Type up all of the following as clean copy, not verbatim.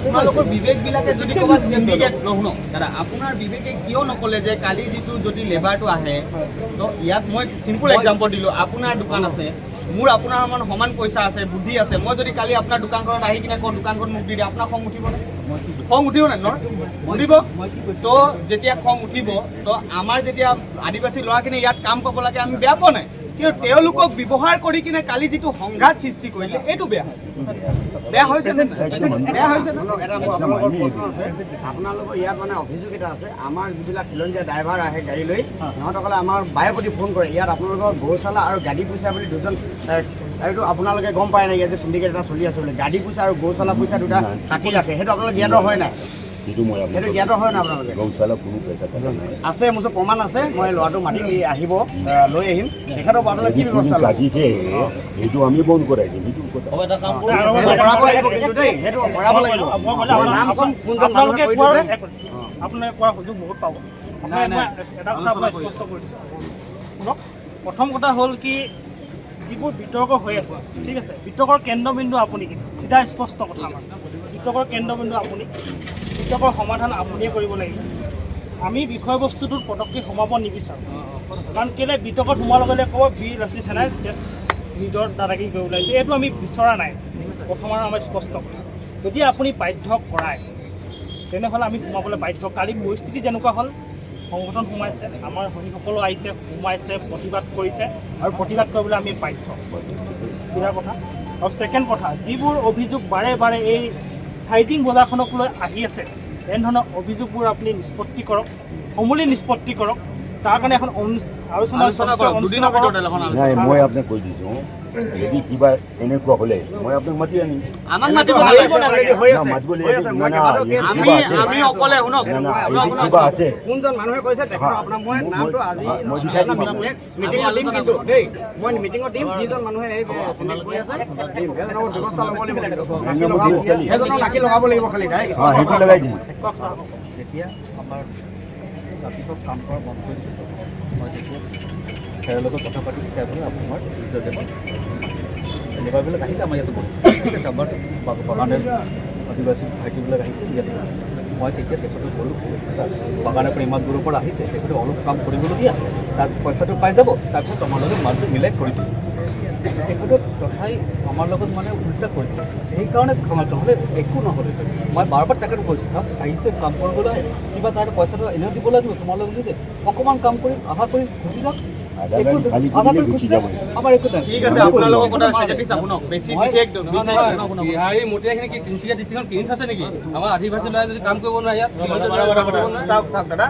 আপোনালোকৰ বিবেকবিলাকে যদি ক'ৰবাত চিণ্ডিকেট নহ'ব দাদা, আপোনাৰ বিবেকে কিয় নক'লে যে কালি যিটো যদি লেবাৰটো আহে, তো ইয়াত মই চিম্পুল এক্সাম্পল দিলোঁ, আপোনাৰ দোকান আছে, মোৰ আপোনাৰ সমান পইচা আছে, বুদ্ধি আছে, মই যদি কালি আপোনাৰ দোকানখনত আহি কিনে কওঁ দোকানখন মোক দি দিয়ে, আপোনাৰ খং উঠিব নে? খং উঠিব নে? উঠিব। তো যেতিয়া খং উঠিব, তো আমাৰ যেতিয়া আদিবাসী ল'ৰাখিনি ইয়াত কাম পাব লাগে, আমি বেয়া পোৱা নাই, কিন্তু তেওঁলোকক ব্যৱহাৰ কৰি কিনে কালি যিটো সংঘাত সৃষ্টি কৰিলে এইটো বেয়া বেয়া হৈছে বেয়া হৈছে। এটা আপোনালোকৰ প্ৰশ্ন আছে, আপোনালোকৰ ইয়াত মানে অভিযোগ এটা আছে, আমাৰ যিবিলাক খিলঞ্জীয়া ড্ৰাইভাৰ আহে গাড়ী লৈ, সিহঁতসকলে আমাৰ বাৰে প্ৰতি ফোন কৰে, ইয়াত আপোনালোকৰ গৌচালা আৰু গাড়ী পইচা বুলি দুজন, এইটো আপোনালোকে গম পায় নাই, ইয়াত যে চিণ্ডিকেট এটা চলি আছে বুলি, গাড়ী পইচা আৰু গৌচালা পইচা দুটা কাটি ৰাখে, সেইটো আপোনালোকে জ্ঞাত হয় নাই? সেইটো জ্ঞাত হয় না আপোনালোকে? আছে, মোৰ ওচৰত প্ৰমাণ আছে, মই ল'ৰাটো মাতি আহিব, লৈ আহিম, তেখেতৰ আপোনালোকে কি ব্যৱস্থা লাগিছে সেইটো আমি বন্ধ কৰাই দিম, কৰাব লাগিব কিন্তু দেই, সেইটো কৰাব লাগিব। নামখন কোনজন মানুহে কৈ দিছে, আপোনালোকে কোৱাৰ সুযোগ বহুত পাব। এটা কথা আপোনাক স্পষ্ট কৰি দিছোঁ, শুনক, প্ৰথম কথা হ'ল কি, যিবোৰ বিতৰ্ক হৈ আছে, ঠিক আছে, বিতৰ্কৰ কেন্দ্ৰবিন্দু আপুনি, চিধা স্পষ্ট কথা আমাৰ, বিতৰ্কৰ কেন্দ্ৰবিন্দু আপুনি, বিতৰ্কৰ সমাধান আপুনিয়ে কৰিব লাগিব। আমি বিষয়বস্তুটোত পটককৈ সোমাব নিবিচাৰোঁ, কাৰণ কেলৈ বিতৰ্কত সোমোৱাৰ লগে লগে ক'ব বীৰ ৰাজনীতি সেনাই নিজৰ দাদাগিৰি কৰিব লাগিছে, এইটো আমি বিচৰা নাই। প্ৰথম আৰু আমাৰ স্পষ্ট কথা, যদি আপুনি বাধ্য কৰায় তেনেহ'লে আমি সোমাবলৈ বাধ্য। কালি পৰিস্থিতি যেনেকুৱা হ'ল, সংগঠন সোমাইছে, আমাৰ সৈনিকসকলো আহিছে, সোমাইছে, প্ৰতিবাদ কৰিছে, আৰু প্ৰতিবাদ কৰিবলৈ আমি বাধ্য, চিধা কথা। আৰু ছেকেণ্ড কথা, যিবোৰ অভিযোগ বাৰে বাৰে এই চাইটিং বজাৰখনক লৈ আহি আছে, এনেধৰণৰ অভিযোগবোৰ আপুনি নিষ্পত্তি কৰক, সমূলি নিষ্পত্তি কৰক, তাৰ কাৰণে এখন আলোচনা নাই, মই আপোনাক কৈ দিছোঁ, যদি কিবা এনেকুৱা হ'লে মই আপোনাক মাতি আনিম। কিবা আছে কোনজন মানুহে কৈছে তেখেতৰ আপোনাক মই নামটো আজি মিটিঙত দিম, কিন্তু দেই মই মিটিঙত দিম, যিজন মানুহে এই কৈ আছে সেইজনৰ ব্যৱস্থা ল'ব লাগিব, সেইজনক লাকি লগাব লাগিব খালি, সেইটো লগাই দিম। যেতিয়া আমাৰ ৰাতিপুৱা কাম কৰা বন্ধ কৰি দিছোঁ, মই তেতিয়া ছাৰৰ লগত কথা পাতি চাই পেলাই আপোনাৰ ৰিজৰ্টেবল লেবাৰবিলাক আহিলে আমাৰ ইয়াতে বহিছে, ঠিক আছে, আমাৰ বাগানৰ আদিবাসী ভাইটিবিলাক আহিছে ইয়াতে আহিছে। মই তেতিয়া তেখেতক ক'লোঁ, ছাৰ বাগানৰ পৰা ইমান দূৰৰ পৰা আহিছে, তেখেতে অলপ কাম কৰিবলগীয়া, তাৰ পইচাটো পাই যাব, তাৰপিছত আমাৰ লগত মালটো মিলাই কৰি দিম। তেখেতক তথাই আমাৰ লগত মানে উল্টা কৰি দিলে, সেইকাৰণে খঙাল নহ'লে একো নহ'লে। মই বাৰ বাৰ তেখেতক কৈছোঁ, চাওক আহিছে কাম কৰিবলৈ, কিবা তাৰ পইচাটো এনেও দিব লাগিব, তোমালোক যদি অকণমান কাম কৰি আশা কৰি গুচি যাওক, আমাৰ একো নাই। ঠিক আছে, আপোনালোকৰ কথা ছেক্ৰেটাৰী চাব ন, বেছি বিশেষ বিহাৰী মটিয়াখিনি কি তিনিচুকীয়া ডিষ্ট্ৰিক্টত কিনি থৈছে নেকি? আমাৰ আদিবাসী ল'ৰাই যদি কাম কৰিব নোৱাৰে ইয়াত। চাওক চাওক দাদা,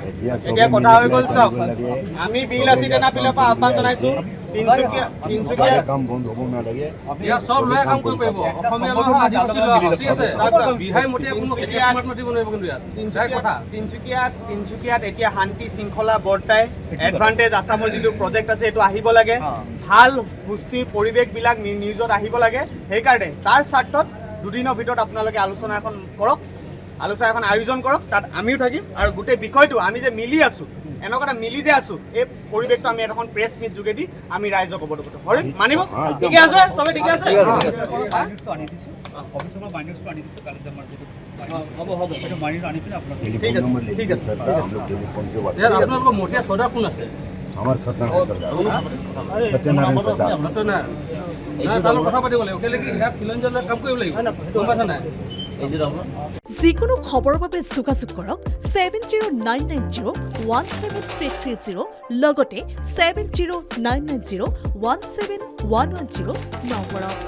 এতিয়া কথা হৈ গ'ল, চাওক আমি বিল আছি তেনা পিলৰ পৰা আহ্বান জনাইছোঁ, তিনিচুকীয়া কাম বন্ধ হ'ব নালাগে, ইয়াত চব ল'ৰাই কাম কৰিব পাৰিব, অসমীয়া মানুহ আদিবাসী ল'ৰা, ঠিক আছে, বিহাৰী মটিয়া কোনো খেতিয়ক মাতিব নোৱাৰিব কিন্তু ইয়াত। তিনিচুকীয়াত এতিয়া শান্তি শৃংখলা বৰ্তাই এডভান্টেজ আছামৰ যিটো প্ৰজেক্ট আছে এইটো আহিব লাগে, ভাল সুস্থিৰ পৰিৱেশবিলাক নিউজত আহিব লাগে, সেইকাৰণে তাৰ স্বাৰ্থত দুদিনৰ ভিতৰত আপোনালোকে আলোচনা এখন কৰক, আলোচনা এখন আয়োজন কৰক, তাত আমিও থাকিম, আৰু গোটেই বিষয়টো আমি যে মিলি আছোঁ, এনেকুৱা এটা মিলি যে আছোঁ, এই পৰিৱেশটো আমি এখন প্ৰেছ মিট যোগেদি আমি ৰাইজক অৱগত কৰিম, মানিব? ঠিকে আছে, চবে ঠিকে আছে? হ'ব হ'ব, সেইটো মানি আনি পিনে আপোনাক ঠিক আছে। আপোনালোকৰ মটিয়া চৰ্দাৰ কোন আছে? আমাৰ তাৰ লগত কথা পাতিব লাগিব, কেলৈ কি ইয়াত খিলঞ্জীয়া ল'ৰাই কাম কৰিব লাগিব, গম পাইছা নাই? যিকোনো খবৰৰ বাবে যোগাযোগ কৰক 7099017330 লগতে 7099017110 নম্বৰত।